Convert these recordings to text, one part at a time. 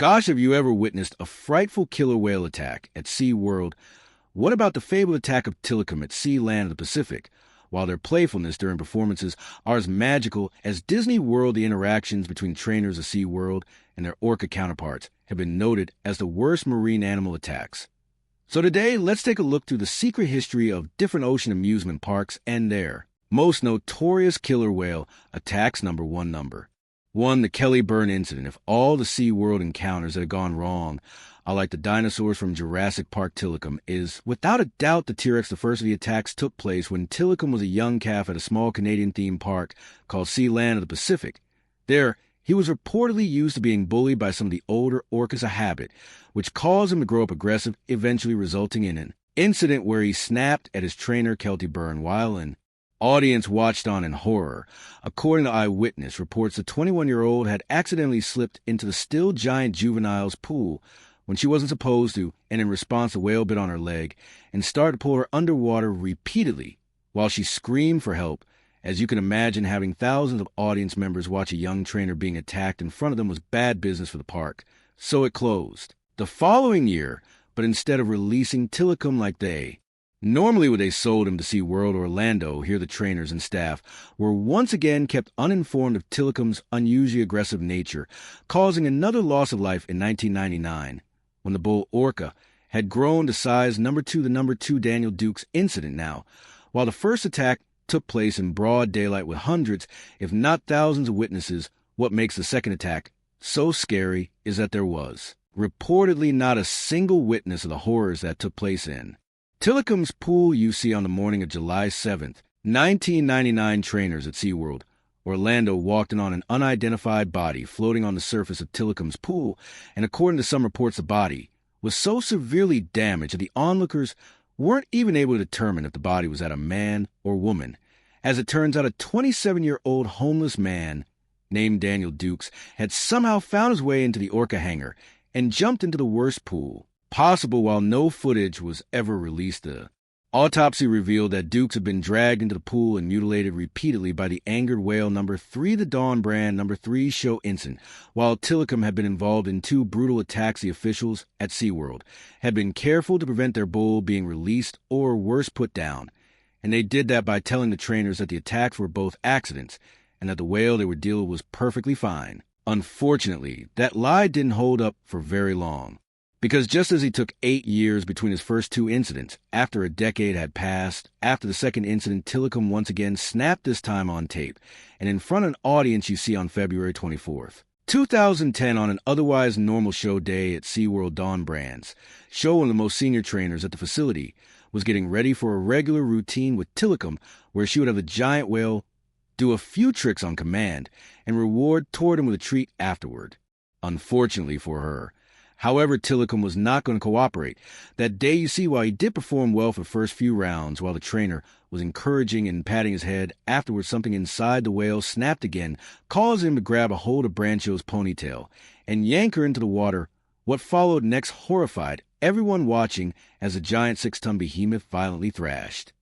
Gosh, have you ever witnessed a frightful killer whale attack at SeaWorld? What about the fabled attack of Tilikum at SeaLand of the Pacific? While their playfulness during performances are as magical as Disney World, the interactions between trainers of SeaWorld and their orca counterparts have been noted as the worst marine animal attacks. So today, let's take a look through the secret history of different ocean amusement parks and their most notorious killer whale attacks. Number 1, the Kelly Burn incident. If all the SeaWorld encounters that have gone wrong are like the dinosaurs from Jurassic Park, Tilikum is without a doubt the T-Rex. The first of the attacks took place when Tilikum was a young calf at a small Canadian theme park called SeaLand of the Pacific. There, he was reportedly used to being bullied by some of the older orcas, a habit which caused him to grow up aggressive, eventually resulting in an incident where he snapped at his trainer, Kelty Burn, while an audience watched on in horror. According to eyewitness reports, the 21-year-old had accidentally slipped into the still giant juvenile's pool when she wasn't supposed to, and in response, the whale bit on her leg and started to pull her underwater repeatedly while she screamed for help. As you can imagine, having thousands of audience members watch a young trainer being attacked in front of them was bad business for the park, so it closed the following year. But instead of releasing Tilikum like they normally when they sold him to SeaWorld or Orlando, here the trainers and staff were once again kept uninformed of Tilikum's unusually aggressive nature, causing another loss of life in 1999, when the bull orca had grown to size number 2, the number 2 Daniel Dukes incident. Now, while the first attack took place in broad daylight with hundreds, if not thousands of witnesses, what makes the second attack so scary is that there was reportedly not a single witness of the horrors that took place in Tilikum's pool. You see, on the morning of July 7th, 1999, trainers at SeaWorld Orlando walked in on an unidentified body floating on the surface of Tilikum's pool, and according to some reports, the body was so severely damaged that the onlookers weren't even able to determine if the body was that a man or woman. As it turns out, a 27-year-old homeless man named Daniel Dukes had somehow found his way into the orca hangar and jumped into the worst pool possible. While no footage was ever released, the autopsy revealed that Dukes had been dragged into the pool and mutilated repeatedly by the angered whale number 3, the Dawn Brand number 3 show incident. While Tilikum had been involved in 2 brutal attacks, the officials at SeaWorld had been careful to prevent their bull being released or worse, put down. And they did that by telling the trainers that the attacks were both accidents and that the whale they were dealing with was perfectly fine. Unfortunately, that lie didn't hold up for very long, because just as he took 8 years between his first 2 incidents, after a decade had passed, after the second incident, Tilikum once again snapped, this time on tape, and in front of an audience you see on February 24th, 2010, on an otherwise normal show day at SeaWorld. Dawn Brand's show, one of the most senior trainers at the facility, was getting ready for a regular routine with Tilikum, where she would have the giant whale do a few tricks on command and reward toward him with a treat afterward. Unfortunately for her, however, Tilikum was not going to cooperate. That day, you see, while he did perform well for the first few rounds, while the trainer was encouraging and patting his head, afterwards something inside the whale snapped again, causing him to grab a hold of Brancho's ponytail and yank her into the water. What followed next horrified everyone watching as the giant 6-ton behemoth violently thrashed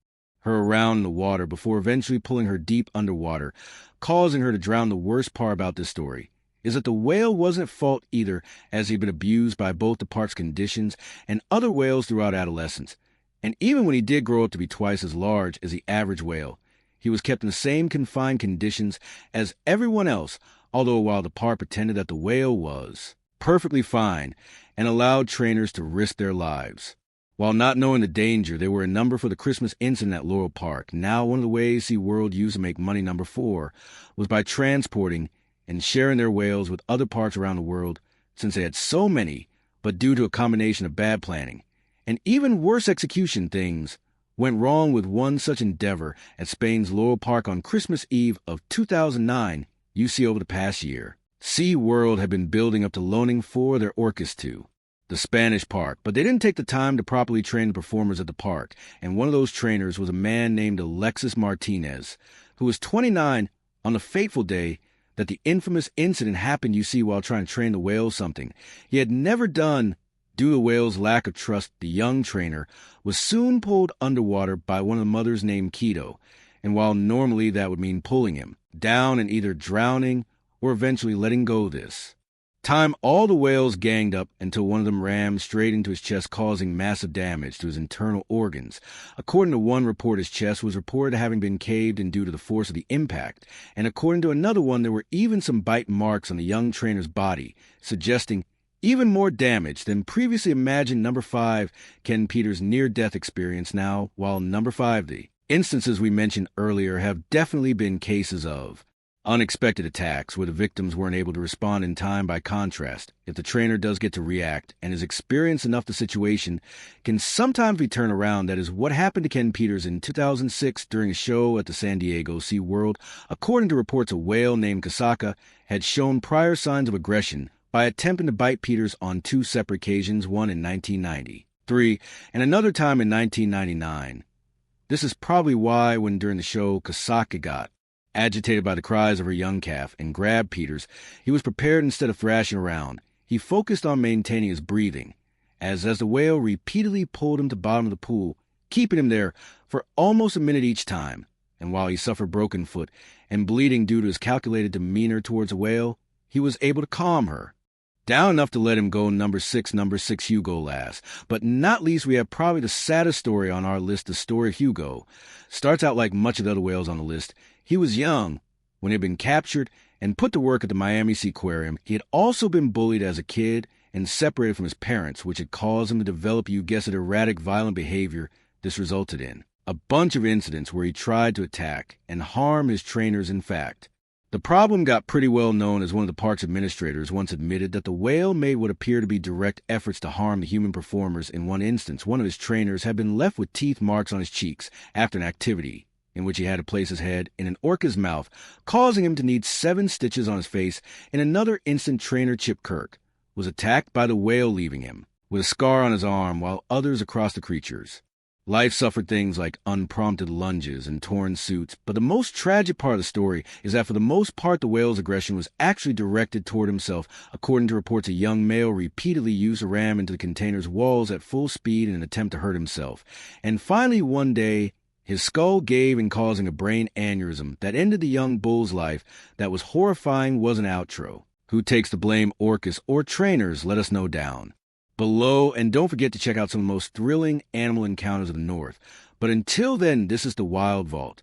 her around in the water before eventually pulling her deep underwater, causing her to drown. The worst part about this story is that the whale wasn't at fault either, as he'd been abused by both the park's conditions and other whales throughout adolescence. And even when he did grow up to be twice as large as the average whale, he was kept in the same confined conditions as everyone else, although while the park pretended that the whale was perfectly fine and allowed trainers to risk their lives. While not knowing the danger, there were a number for the Christmas incident at Laurel Park. Now, one of the ways SeaWorld used to make money, number 4, was by transporting and sharing their whales with other parks around the world, since they had so many, but due to a combination of bad planning and even worse execution, things went wrong with one such endeavor at Spain's Laurel Park on Christmas Eve of 2009. You see, over the past year, SeaWorld had been building up to loaning 4 of their orcas to the Spanish park, but they didn't take the time to properly train the performers at the park, and one of those trainers was a man named Alexis Martinez, who was 29 on the fateful day that the infamous incident happened. You see, while trying to train the whale something he had never done. Due to the whale's lack of trust, the young trainer was soon pulled underwater by one of the mothers named Keto, and while normally that would mean pulling him down and either drowning or eventually letting go, this Time all the whales ganged up until one of them rammed straight into his chest, causing massive damage to his internal organs. According to one report, his chest was reported having been caved in due to the force of the impact, and according to another one, there were even some bite marks on the young trainer's body, suggesting even more damage than previously imagined. Number 5, Ken Peters' near-death experience now, while number 5, the instances we mentioned earlier have definitely been cases of unexpected attacks where the victims weren't able to respond in time. By contrast, if the trainer does get to react and is experienced enough, the situation can sometimes be turned around. That is what happened to Ken Peters in 2006 during a show at the San Diego SeaWorld. According to reports, a whale named Kasaka had shown prior signs of aggression by attempting to bite Peters on 2 separate occasions, one in 1993 and another time in 1999. This is probably why, when during the show Kasaka got agitated by the cries of her young calf and grabbed Peters, he was prepared. Instead of thrashing around, he focused on maintaining his breathing, as the whale repeatedly pulled him to the bottom of the pool, keeping him there for almost a minute each time. And while he suffered broken foot and bleeding due to his calculated demeanor towards the whale, he was able to calm her down enough to let him go. Number 6, Hugo last. But not least, we have probably the saddest story on our list. The story of Hugo starts out like much of the other whales on the list. He was young when he had been captured and put to work at the Miami Seaquarium. He had also been bullied as a kid and separated from his parents, which had caused him to develop, you guessed it, erratic, violent behavior. This resulted in a bunch of incidents where he tried to attack and harm his trainers. In fact, the problem got pretty well known, as one of the park's administrators once admitted that the whale made what appeared to be direct efforts to harm the human performers. In one instance, one of his trainers had been left with teeth marks on his cheeks after an activity in which he had to place his head in an orca's mouth, causing him to need 7 stitches on his face. In another instant, trainer Chip Kirk was attacked by the whale, leaving him with a scar on his arm, while others across the creature's life suffered things like unprompted lunges and torn suits. But the most tragic part of the story is that for the most part, the whale's aggression was actually directed toward himself. According to reports, a young male repeatedly used to ram into the container's walls at full speed in an attempt to hurt himself. And finally, one day, his skull gave and causing a brain aneurysm that ended the young bull's life. That was horrifying. Was an outro. Who takes the blame, orcas or trainers? Let us know down below, and don't forget to check out some of the most thrilling animal encounters of the North. But until then, this is the Wild Vault.